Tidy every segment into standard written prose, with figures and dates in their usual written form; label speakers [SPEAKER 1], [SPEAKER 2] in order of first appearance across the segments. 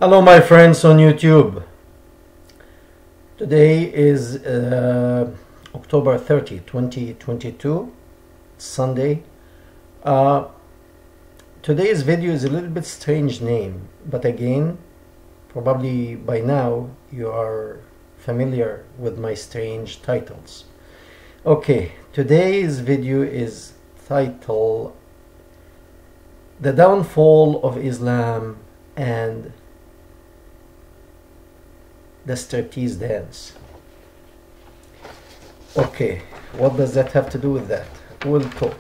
[SPEAKER 1] Hello my friends on YouTube. Today is October 30, 2022, Sunday. Uh, Today's video is a little bit strange name, but again, probably by now you are familiar with my strange titles. Okay, today's video is titled The Downfall of Islam and the striptease dance. Okay, what does that have to do with that? We'll talk.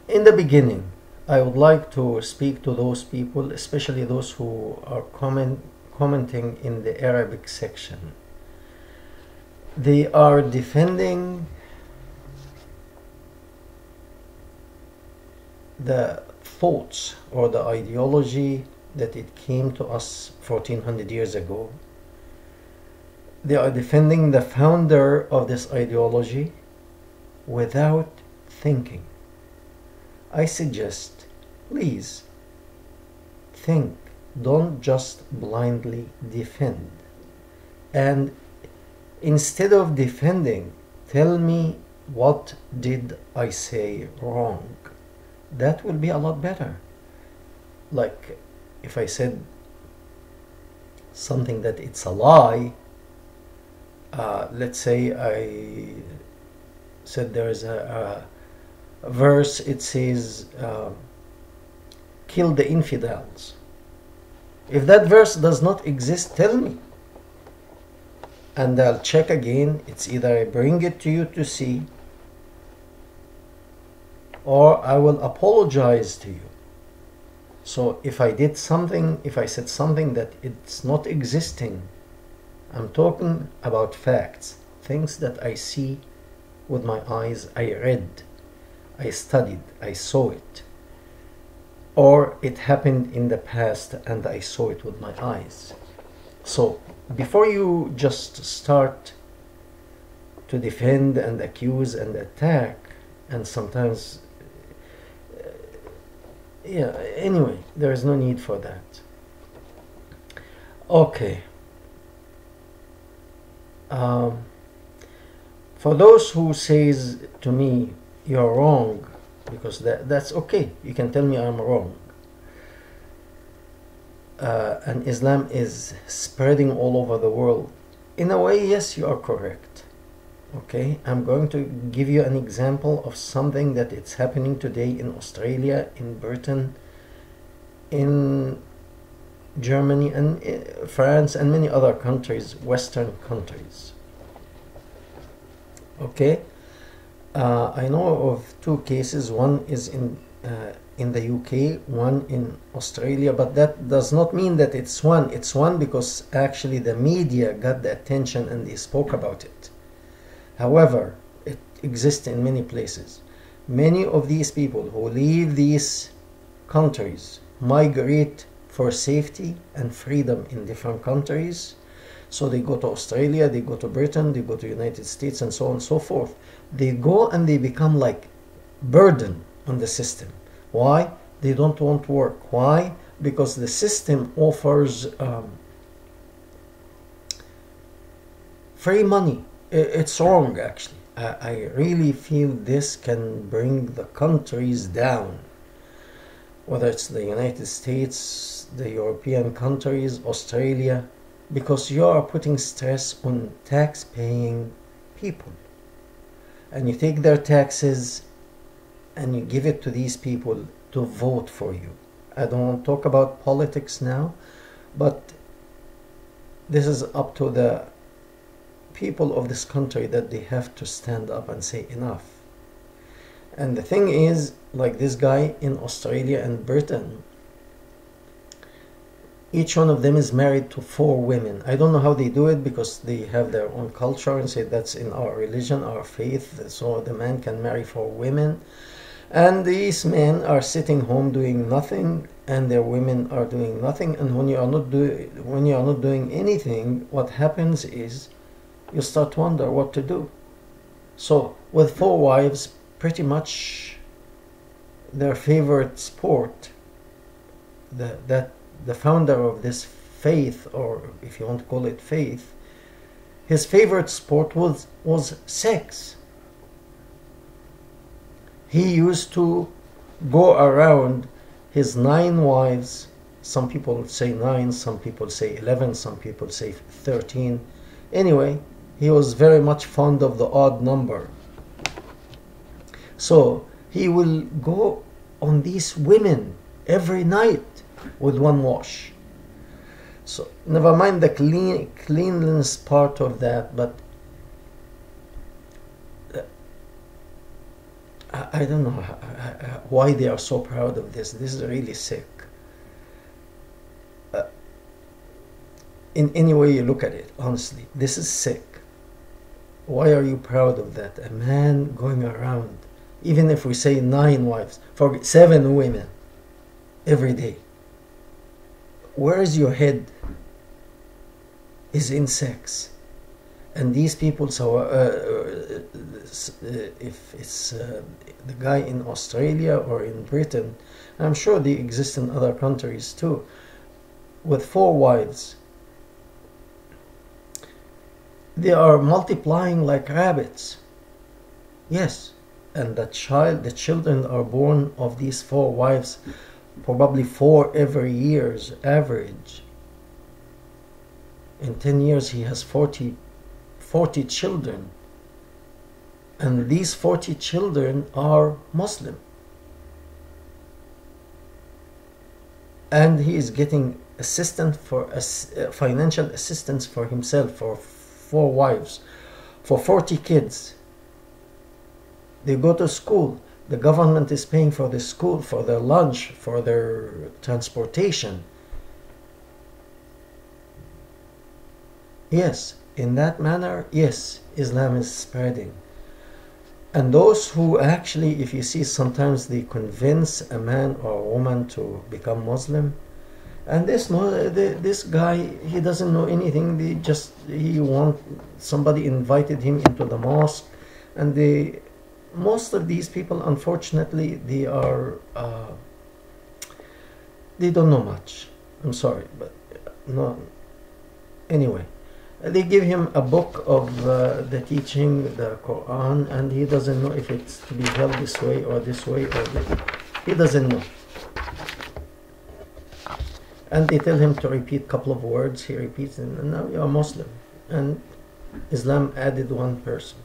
[SPEAKER 1] In the beginning, I would like to speak to those people, especially those who are commenting in the Arabic section. They are defending the thoughts or the ideology that it came to us 1400 years ago. They are defending the founder of this ideology without thinking. I suggest, please think, don't just blindly defend. And instead of defending, tell me, what did I say wrong? That will be a lot better. Like, if I said something that it's a lie, let's say I said there is a verse, it says, kill the infidels. If that verse does not exist, tell me. And I'll check again. It's either I bring it to you to see, or I will apologize to you. So if I did something, if I said something that it's not existing, I'm talking about facts, things that I see with my eyes, I read, I studied, I saw it, or it happened in the past and I saw it with my eyes. So before you just start to defend and accuse and attack, and sometimes anyway, there is no need for that. Okay. For those who says to me, you're wrong, because that's okay. You can tell me I'm wrong. And Islam is spreading all over the world. In a way, yes, you are correct. Okay, I'm going to give you an example of something that it's happening today in Australia, in Britain, in Germany, and France, and many other countries, Western countries. Okay, I know of two cases. One is in the UK, one in Australia, but that does not mean that it's one. It's one because actually the media got the attention and they spoke about it. However, it exists in many places. Many of these people who leave these countries migrate for safety and freedom in different countries. So they go to Australia, they go to Britain, they go to United States, and so on and so forth. They go and they become like burden on the system. Why? They don't want to work. Why? Because the system offers free money. It's wrong, actually. I really feel this can bring the countries down, whether it's the United States, the European countries, Australia, because you are putting stress on tax-paying people. And you take their taxes and you give it to these people to vote for you. I don't want to talk about politics now, but this is up to the people of this country that they have to stand up and say enough. And the thing is, like this guy in Australia and Britain, each one of them is married to 4 women. I don't know how they do it, because they have their own culture and say that's in our religion, our faith, so the man can marry 4 women. And these men are sitting home doing nothing, and their women are doing nothing. And when you are not doing anything, what happens is you start to wonder what to do. So with 4 wives, pretty much their favorite sport the founder of this faith, or if you want to call it faith, his favorite sport was sex. He used to go around his 9 wives. Some people say 9, some people say 11, some people say 13. Anyway, he was very much fond of the odd number. So he will go on these women every night with one wash. So never mind the cleanliness part of that, but I don't know why they are so proud of this. This is really sick. In any way you look at it, honestly, this is sick. Why are you proud of that? A man going around, even if we say 9 wives, for 7 women every day. Where is your head? Is in sex. And these people, so if it's the guy in Australia or in Britain, I'm sure they exist in other countries too, with 4 wives, they are multiplying like rabbits. Yes, and the children are born of these 4 wives, probably 4 every year's average. In 10 years he has 40 children, and these 40 children are Muslim, and he is getting financial assistance for himself, for 4 wives, for 40 kids. They go to school, the government is paying for the school, for their lunch, for their transportation. Yes, in that manner, yes, Islam is spreading. And those who actually, if you see, sometimes they convince a man or a woman to become Muslim, and this guy, he doesn't know anything. Somebody invited him into the mosque, and most of these people, unfortunately, they don't know much. I'm sorry, but no. Anyway, they give him a book of the teaching, the Quran, and he doesn't know if it's to be held this way or this way, or he doesn't know. And they tell him to repeat a couple of words. He repeats, and now you're a Muslim. And Islam added 1 person.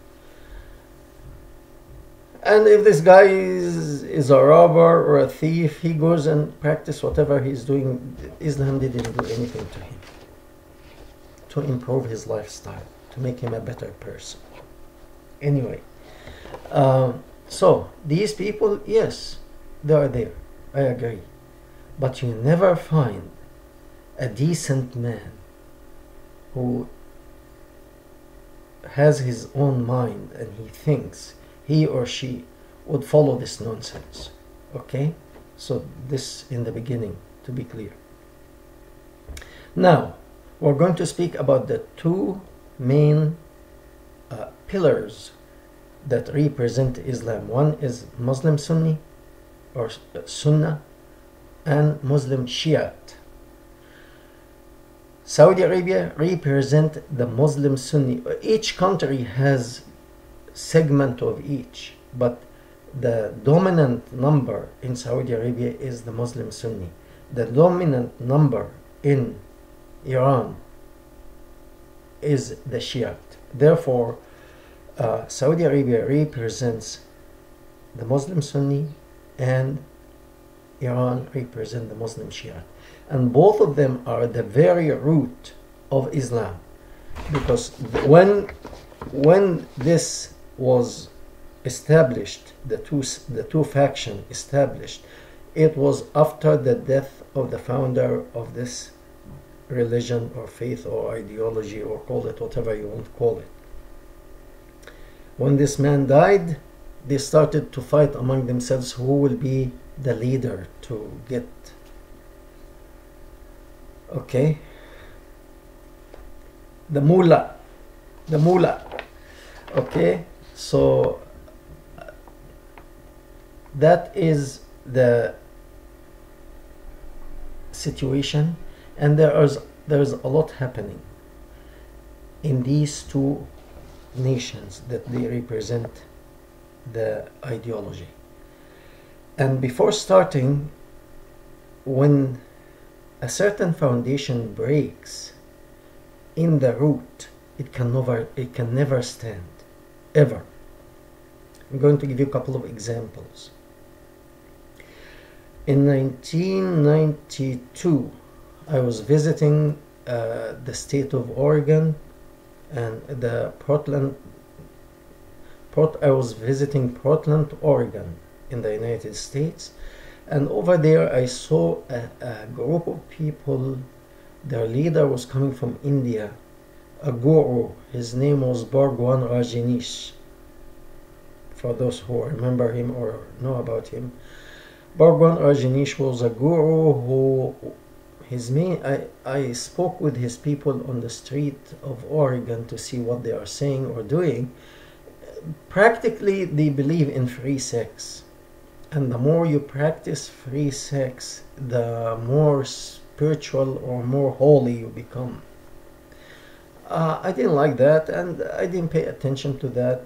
[SPEAKER 1] And if this guy is a robber or a thief, he goes and practice whatever he's doing. Islam didn't do anything to him to improve his lifestyle, to make him a better person. Anyway, so these people, yes, they are there. I agree. But you never find a decent man who has his own mind and he thinks he or she would follow this nonsense. Okay? So this in the beginning, to be clear. Now, we're going to speak about the 2 main pillars that represent Islam. One is Muslim Sunni, or Sunnah, and Muslim Shiite. Saudi Arabia represent the Muslim Sunni. Each country has segment of each, but the dominant number in Saudi Arabia is the Muslim Sunni. The dominant number in Iran is the Shiite. Therefore, Saudi Arabia represents the Muslim Sunni, and Iran represents the Muslim Shiite. And both of them are the very root of Islam. Because when this was established, the two factions established, it was after the death of the founder of this religion or faith or ideology, or call it whatever you want to call it. When this man died, they started to fight among themselves who will be the leader to get, okay, the mullah, okay. So that is situation, and there's a lot happening in these two nations that they represent the ideology. And before starting, when a certain foundation breaks in the root, it can never stand, ever. I'm going to give you a couple of examples. In 1992, I was visiting the state of Oregon and I was visiting Portland, Oregon in the United States, and over there I saw a group of people. Their leader was coming from India, a guru. His name was Bhagwan Rajneesh, for those who remember him or know about him. Bhagwan Rajneesh was a guru who I spoke with his people on the street of Oregon to see what they are saying or doing. Practically, they believe in free sex. And the more you practice free sex, the more spiritual or more holy you become. I didn't like that, and I didn't pay attention to that.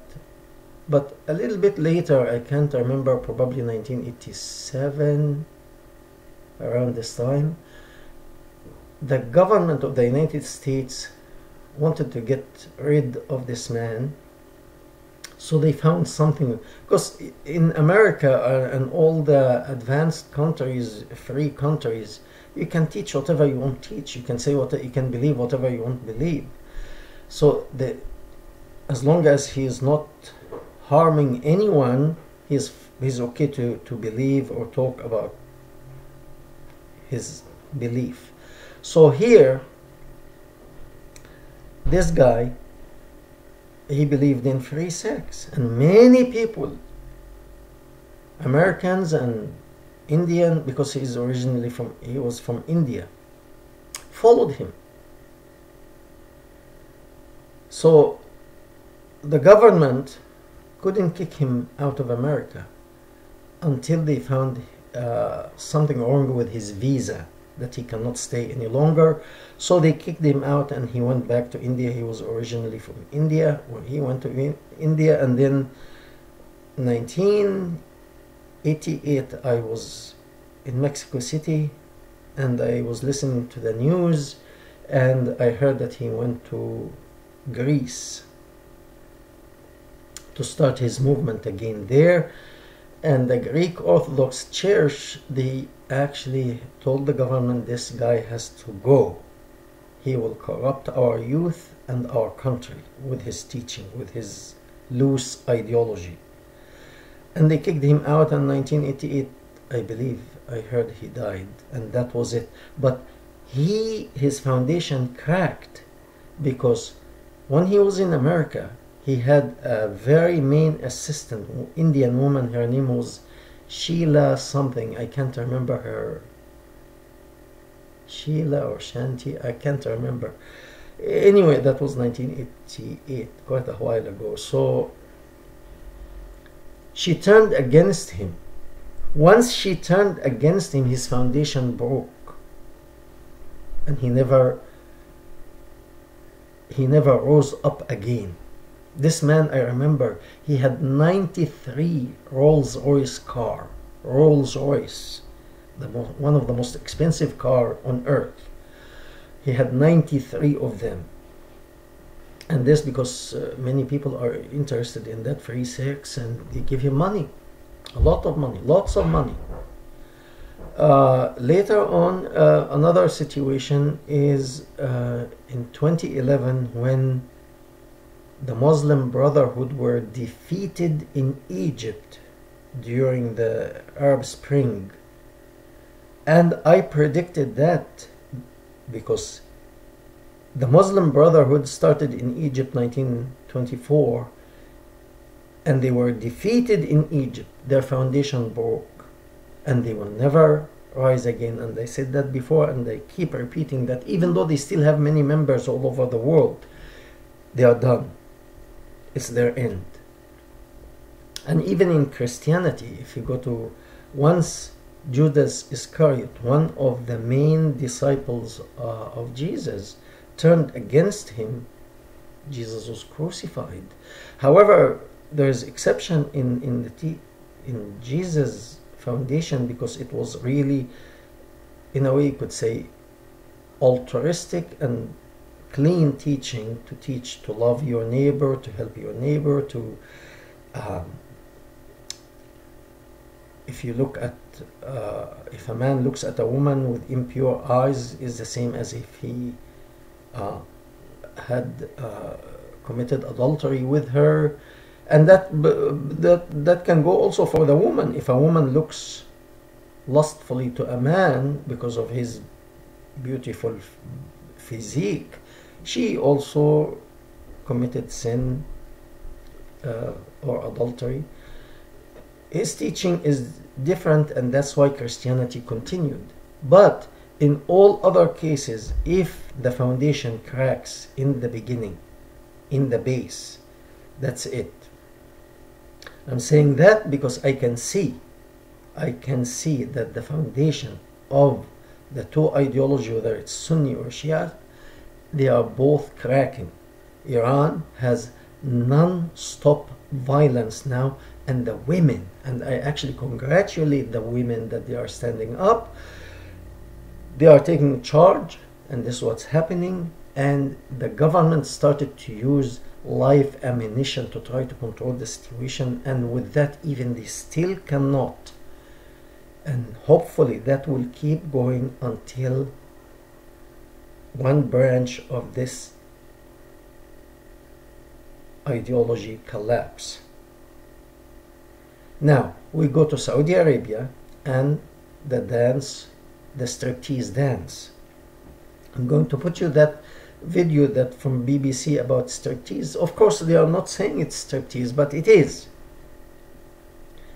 [SPEAKER 1] But a little bit later, I can't remember, probably 1987, around this time, the government of the United States wanted to get rid of this man. So they found something, because in America and all the advanced countries, free countries, you can teach whatever you want to teach. You can say you can believe whatever you want to believe. So as long as he is not harming anyone, he's okay to believe or talk about his belief. So here, this guy, he believed in free sex, and many people, Americans and Indian, because he was from India, followed him. So the government couldn't kick him out of America until they found something wrong with his visa, that he cannot stay any longer. So they kicked him out and he went back to India. He was originally from India. He went to India, and then 1988 I was in Mexico City and I was listening to the news, and I heard that he went to Greece to start his movement again there. And the Greek Orthodox Church, they actually told the government, this guy has to go. He will corrupt our youth and our country with his teaching, with his loose ideology. And they kicked him out in 1988, I believe. I heard he died, and that was it. But his foundation cracked, because when he was in America, he had a very main assistant, Indian woman. Her name was Sheila something. I can't remember her. Sheila or Shanti, I can't remember. Anyway, that was 1988, quite a while ago. So she turned against him. Once she turned against him, his foundation broke, and he never rose up again. This man, I remember, he had 93 Rolls-Royce car. Rolls-Royce, one of the most expensive car on earth. He had 93 of them. And this because many people are interested in that free sex, and they give him money. A lot of money, lots of money. Later on, another situation is in 2011, when the Muslim Brotherhood were defeated in Egypt during the Arab Spring. And I predicted that, because the Muslim Brotherhood started in Egypt 1924, and they were defeated in Egypt. Their foundation broke, and they will never rise again. And I said that before, and I keep repeating that, even though they still have many members all over the world, they are done. It's their end. And even in Christianity, if you go to, once Judas Iscariot, one of the main disciples of Jesus, turned against him, Jesus was crucified. However, there is exception in Jesus' foundation, because it was really, in a way you could say, altruistic and clean teaching, to teach to love your neighbor, to help your neighbor, to if you look at if a man looks at a woman with impure eyes, is the same as if he had committed adultery with her. And that can go also for the woman. If a woman looks lustfully to a man because of his beautiful physique, she also committed sin or adultery. His teaching is different, and that's why Christianity continued. But in all other cases, if the foundation cracks in the beginning, in the base, that's it. I'm saying that because I can see that the foundation of the two ideologies, whether it's Sunni or Shia, they are both cracking. Iran has non-stop violence now, and the women, and I actually congratulate the women that they are standing up. They are taking charge, and this is what's happening. And the government started to use live ammunition to try to control the situation, and with that even they still cannot. And hopefully that will keep going until one branch of this ideology collapse. Now we go to Saudi Arabia and the dance, the striptease dance. I'm going to put you that video that from BBC about striptease. Of course they are not saying it's striptease, but it is.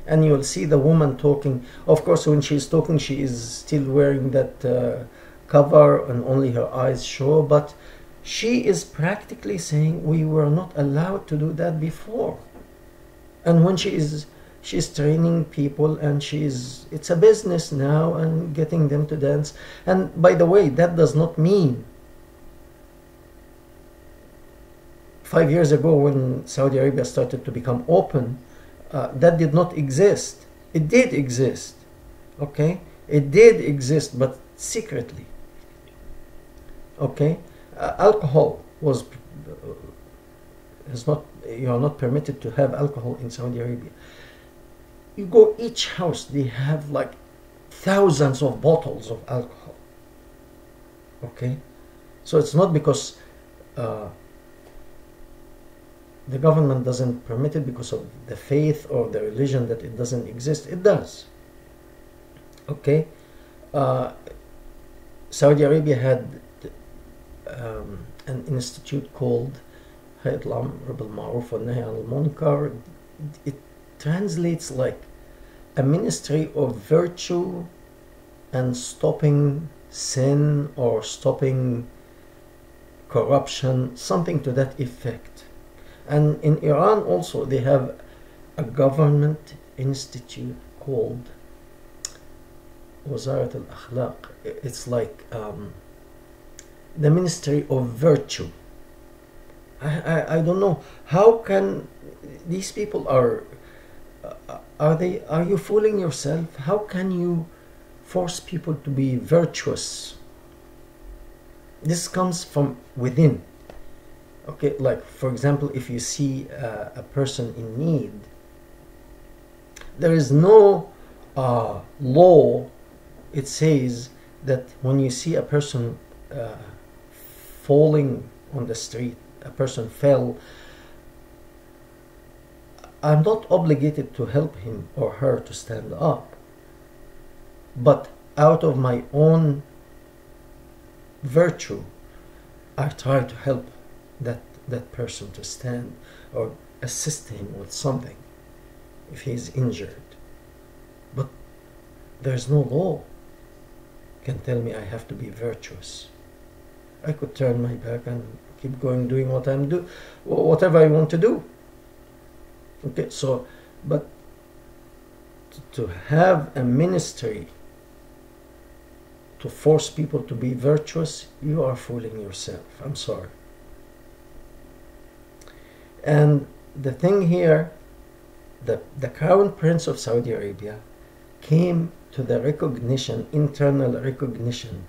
[SPEAKER 1] And you'll see the woman talking. Of course when she's talking she is still wearing that cover and only her eyes show, but she is practically saying we were not allowed to do that before. And when she's training people, and it's a business now, and getting them to dance. And by the way, that does not mean 5 years ago when Saudi Arabia started to become open, that did not exist. It did exist, okay? It did exist, but secretly, okay? Alcohol you are not permitted to have alcohol in Saudi Arabia. You go each house, they have like thousands of bottles of alcohol, okay? So it's not because the government doesn't permit it because of the faith or the religion that it doesn't exist. It does, okay? Saudi Arabia had an institute called Hayat al-Amr bil-Ma'ruf wa Nahy al-Munkar. It translates like a ministry of virtue and stopping sin or stopping corruption, something to that effect. And in Iran also they have a government institute called Wazarat al-Akhlaq. It's like the Ministry of Virtue. I don't know how can these people are you fooling yourself? How can you force people to be virtuous? This comes from within. Okay, like for example, if you see a person in need, there is no law. It says that when you see a person falling on the street, a person fell, I'm not obligated to help him or her to stand up, but out of my own virtue I try to help that person to stand or assist him with something if he is injured. But there's no law can tell me I have to be virtuous. I could turn my back and keep going doing whatever I want to do. Okay, so but to have a ministry to force people to be virtuous, you are fooling yourself. I'm sorry. And the thing here, the Crown Prince of Saudi Arabia came to the recognition, internal recognition,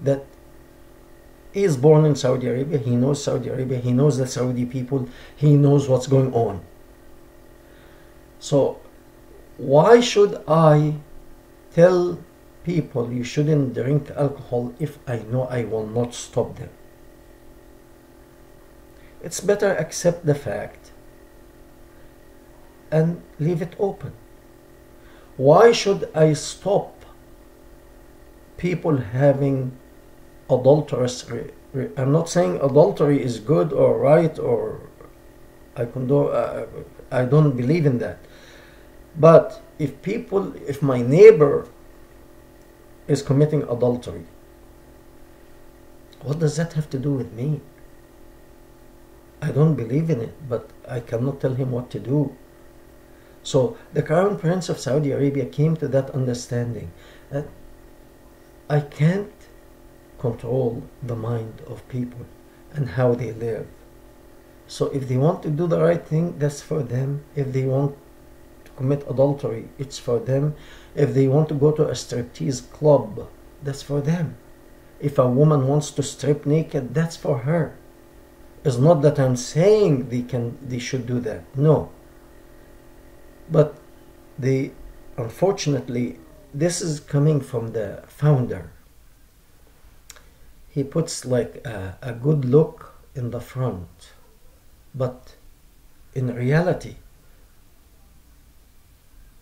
[SPEAKER 1] that he is born in Saudi Arabia, he knows Saudi Arabia, he knows the Saudi people, he knows what's going on. So why should I tell people you shouldn't drink alcohol if I know I will not stop them? It's better accept the fact and leave it open. Why should I stop people having adulterous? I'm not saying adultery is good or right or I don't believe in that. But if my neighbor is committing adultery, what does that have to do with me? I don't believe in it, but I cannot tell him what to do. So the Crown Prince of Saudi Arabia came to that understanding that I can't control the mind of people and how they live. So if they want to do the right thing, that's for them. If they want to commit adultery, it's for them. If they want to go to a striptease club, that's for them. If a woman wants to strip naked, that's for her. It's not that I'm saying they should do that. No. But unfortunately, this is coming from the founder. He puts like a good look in the front, but in reality,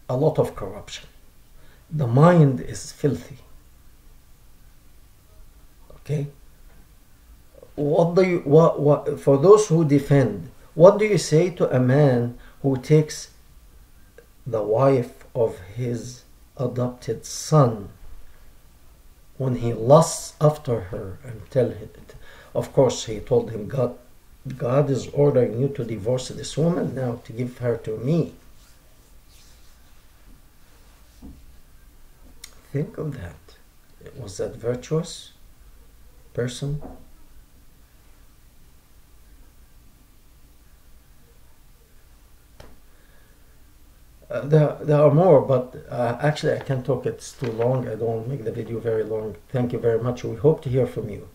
[SPEAKER 1] a lot of corruption. The mind is filthy. Okay? For those who defend, what do you say to a man who takes the wife of his adopted son when he lusts after her and tell him, of course he told him, God is ordering you to divorce this woman now to give her to me. Think of that. Was that virtuous person? There are more, but actually I can't talk. It's too long. I don't make the video very long. Thank you very much. We hope to hear from you.